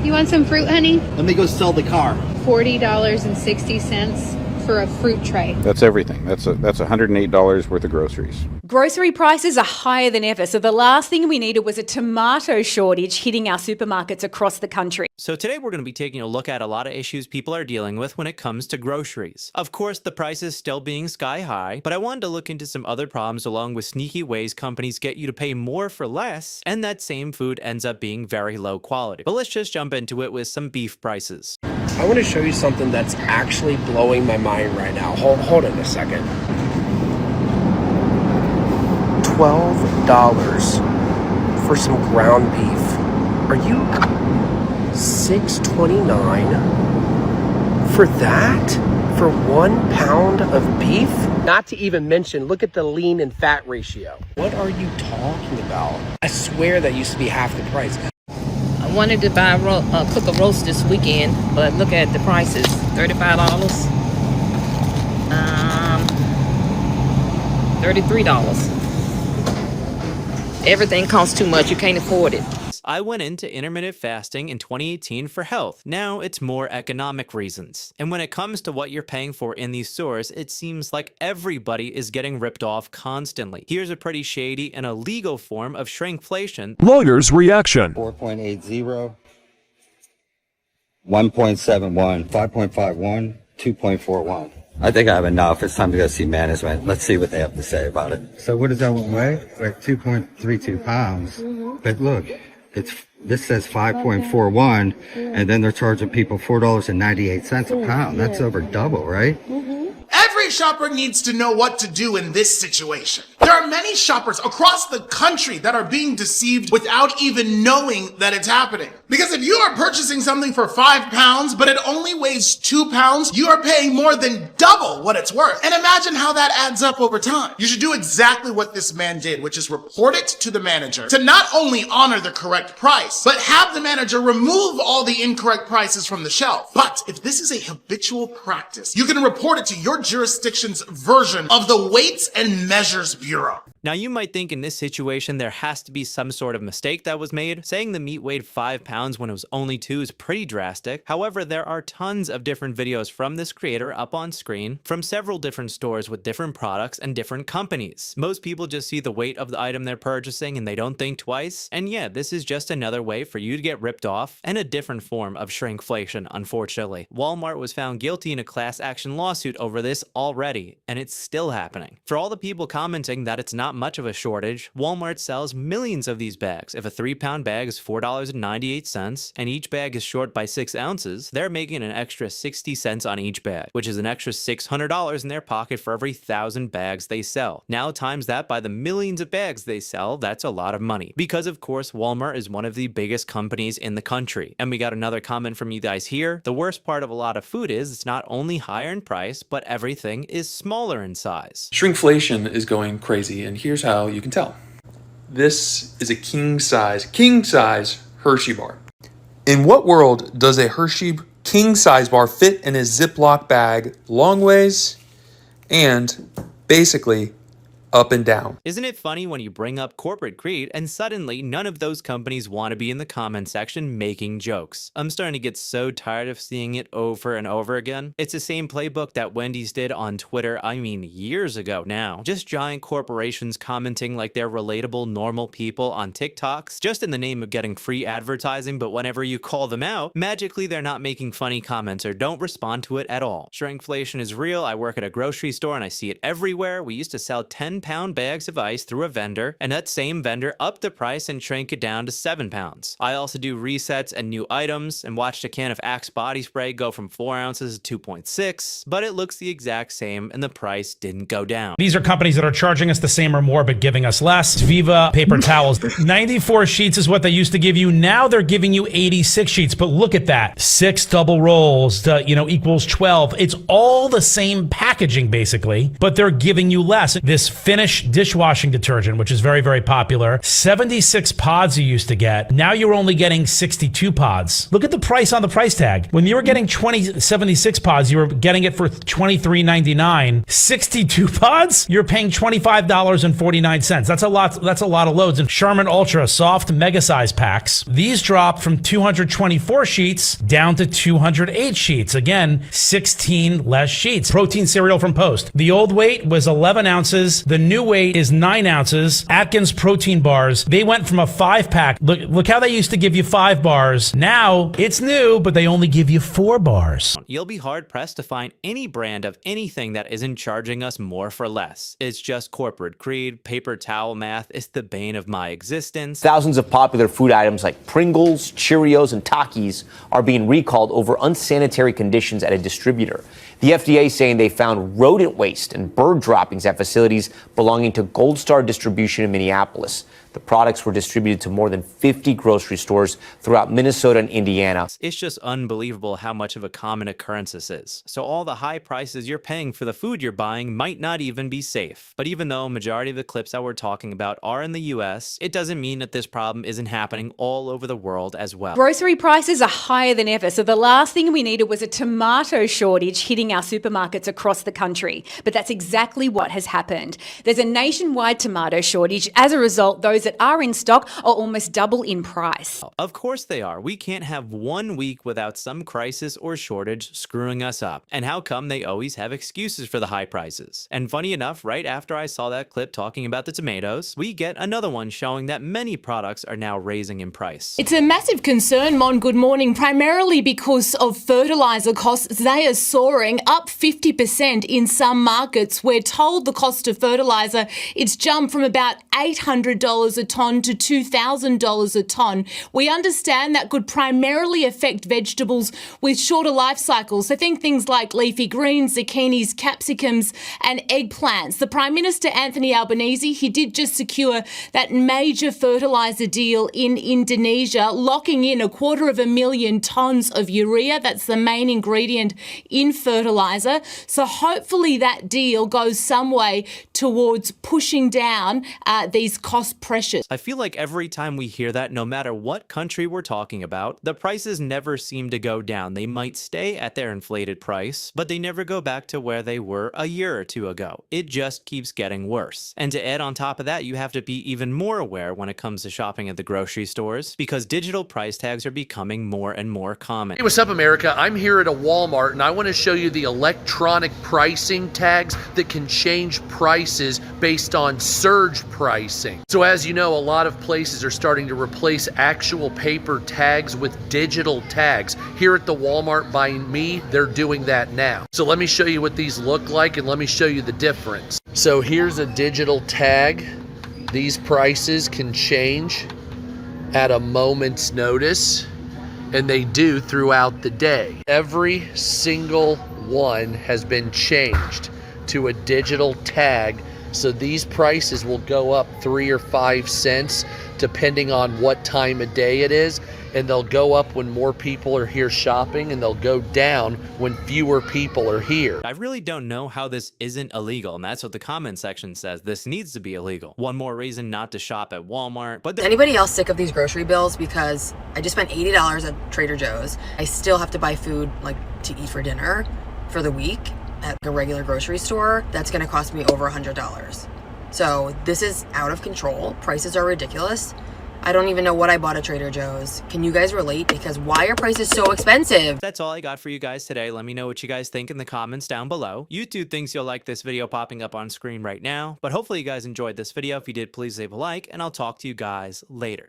You want some fruit, honey? Let me go sell the car. $40.60 for a fruit tray. That's everything. That's $108 worth of groceries. Grocery prices are higher than ever, so the last thing we needed was a tomato shortage hitting our supermarkets across the country. So today we're going to be taking a look at a lot of issues people are dealing with when it comes to groceries. Of course, the prices still being sky high, but I wanted to look into some other problems along with sneaky ways companies get you to pay more for less, and that same food ends up being very low quality. But let's just jump into it with some beef prices. I want to show you something that's actually blowing my mind right now. Hold on a second. $12 for some ground beef. Are you $6.29 for that? For 1 pound of beef? Not to even mention, look at the lean and fat ratio. What are you talking about? I swear that used to be half the price. I wanted to buy cook a roast this weekend, but look at the prices. $35. $33. Everything costs too much. You can't afford it. I went into intermittent fasting in 2018 for health. Now it's more economic reasons. And when it comes to what you're paying for in these stores, it seems like everybody is getting ripped off constantly. Here's a pretty shady and illegal form of shrinkflation. Lawyer's reaction. 4.80, 1.71, 5.51, 2.41. I think I have enough. It's time to go see management. Let's see what they have to say about it. So what does that one weigh? Like 2.32 pounds. But look, this says 5.41, and then they're charging people $4.98 a pound. That's over double, right? Every shopper needs to know what to do in this situation. There are many shoppers across the country that are being deceived without even knowing that it's happening. Because if you are purchasing something for 5 pounds, but it only weighs 2 pounds, you are paying more than double what it's worth. And imagine how that adds up over time. You should do exactly what this man did, which is report it to the manager to not only honor the correct price, but have the manager remove all the incorrect prices from the shelf. But if this is a habitual practice, you can report it to your jurisdiction's version of the Weights and Measures Bureau. Now you might think in this situation there has to be some sort of mistake that was made. Saying the meat weighed 5 pounds when it was only 2 is pretty drastic. However, there are tons of different videos from this creator up on screen from several different stores with different products and different companies. Most people just see the weight of the item they're purchasing and they don't think twice. And yeah, this is just another way for you to get ripped off and a different form of shrinkflation, unfortunately. Walmart was found guilty in a class action lawsuit over this already, and it's still happening. For all the people commenting that it's not much of a shortage, Walmart sells millions of these bags. If a 3-pound bag is $4.98 and each bag is short by 6 ounces, they're making an extra 60 cents on each bag, which is an extra $600 in their pocket for every 1,000 bags they sell. Now times that by the millions of bags they sell, that's a lot of money. Because of course, Walmart is one of the biggest companies in the country. And we got another comment from you guys here. The worst part of a lot of food is it's not only higher in price, but everything is smaller in size. Shrinkflation is going crazy, and here's how you can tell. This is a king size Hershey bar. In what world does a Hershey king size bar fit in a Ziploc bag long ways and basically up and down? Isn't it funny when you bring up corporate greed and suddenly none of those companies want to be in the comment section making jokes? I'm starting to get so tired of seeing it over and over again. It's the same playbook that Wendy's did on Twitter, I mean years ago now. Just giant corporations commenting like they're relatable, normal people on TikToks, just in the name of getting free advertising, but whenever you call them out, magically they're not making funny comments or don't respond to it at all. Shrinkflation is real. I work at a grocery store and I see it everywhere. We used to sell 10-pound bags of ice through a vendor, and that same vendor upped the price and shrank it down to 7 pounds. I also do resets and new items and watched a can of Axe body spray go from 4 ounces to 2.6, but it looks the exact same and the price didn't go down. These are companies that are charging us the same or more but giving us less. Viva paper towels. 94 sheets is what they used to give you. Now they're giving you 86 sheets, but look at that. 6 double rolls to, equals 12. It's all the same packaging basically, but they're giving you less. This Finish dishwashing detergent, which is very, very popular. 76 pods you used to get. Now you're only getting 62 pods. Look at the price on the price tag. When you were getting 76 pods, you were getting it for $23.99. 62 pods, you're paying $25.49. That's a lot. That's a lot of loads. And Charmin Ultra soft mega size packs. These dropped from 224 sheets down to 208 sheets. Again, 16 less sheets. Protein cereal from Post. The old weight was 11 ounces. The new weight is 9 ounces. Atkins protein bars. They went from a 5-pack. Look how they used to give you 5 bars. Now it's new, but they only give you 4 bars. You'll be hard pressed to find any brand of anything that isn't charging us more for less. It's just corporate greed, paper towel math. It's the bane of my existence. Thousands of popular food items like Pringles, Cheerios, and Takis are being recalled over unsanitary conditions at a distributor. The FDA saying they found rodent waste and bird droppings at facilities belonging to Gold Star Distribution in Minneapolis. The products were distributed to more than 50 grocery stores throughout Minnesota and Indiana. It's just unbelievable how much of a common occurrence this is. So all the high prices you're paying for the food you're buying might not even be safe. But even though majority of the clips that we're talking about are in the US, it doesn't mean that this problem isn't happening all over the world as well. Grocery prices are higher than ever, so the last thing we needed was a tomato shortage hitting our supermarkets across the country. But that's exactly what has happened. There's a nationwide tomato shortage. As a result, those that are in stock are almost double in price. Of course they are. We can't have 1 week without some crisis or shortage screwing us up. And how come they always have excuses for the high prices? And funny enough, right after I saw that clip talking about the tomatoes, we get another one showing that many products are now raising in price. It's a massive concern, Mon. Good morning, primarily because of fertilizer costs. They are soaring up 50% in some markets. We're told the cost of fertilizer, it's jumped from about $800 a tonne to $2,000 a tonne. We understand that could primarily affect vegetables with shorter life cycles. So think things like leafy greens, zucchinis, capsicums and eggplants. The Prime Minister, Anthony Albanese, he did just secure that major fertilizer deal in Indonesia, locking in 250,000 tonnes of urea. That's the main ingredient in fertilizer. So hopefully that deal goes some way towards pushing down these cost pressures. I feel like every time we hear that, no matter what country we're talking about, the prices never seem to go down. They might stay at their inflated price, but they never go back to where they were a year or two ago. It just keeps getting worse. And to add on top of that, you have to be even more aware when it comes to shopping at the grocery stores, because digital price tags are becoming more and more common. Hey, what's up, America? I'm here at a Walmart, and I want to show you the electronic pricing tags that can change prices based on surge pricing. So as you know, a lot of places are starting to replace actual paper tags with digital tags. Here at the Walmart by me, they're doing that now. So let me show you what these look like, and let me show you the difference. So here's a digital tag. These prices can change at a moment's notice, and they do throughout the day. Every single one has been changed to a digital tag, so these prices will go up 3 or 5 cents depending on what time of day it is, and they'll go up when more people are here shopping, and they'll go down when fewer people are here. I really don't know how this isn't illegal, and that's what the comment section says. This needs to be illegal. One more reason not to shop at Walmart. But anybody else sick of these grocery bills? Because I just spent $80 at Trader Joe's. I still have to buy food like to eat for dinner for the week at a regular grocery store. That's going to cost me over $100. So this is out of control. Prices are ridiculous. I don't even know what I bought at Trader Joe's. Can you guys relate? Because why are prices so expensive? That's all I got for you guys today. Let me know what you guys think in the comments down below. YouTube thinks you'll like this video popping up on screen right now, but hopefully you guys enjoyed this video. If you did, please leave a like, and I'll talk to you guys later.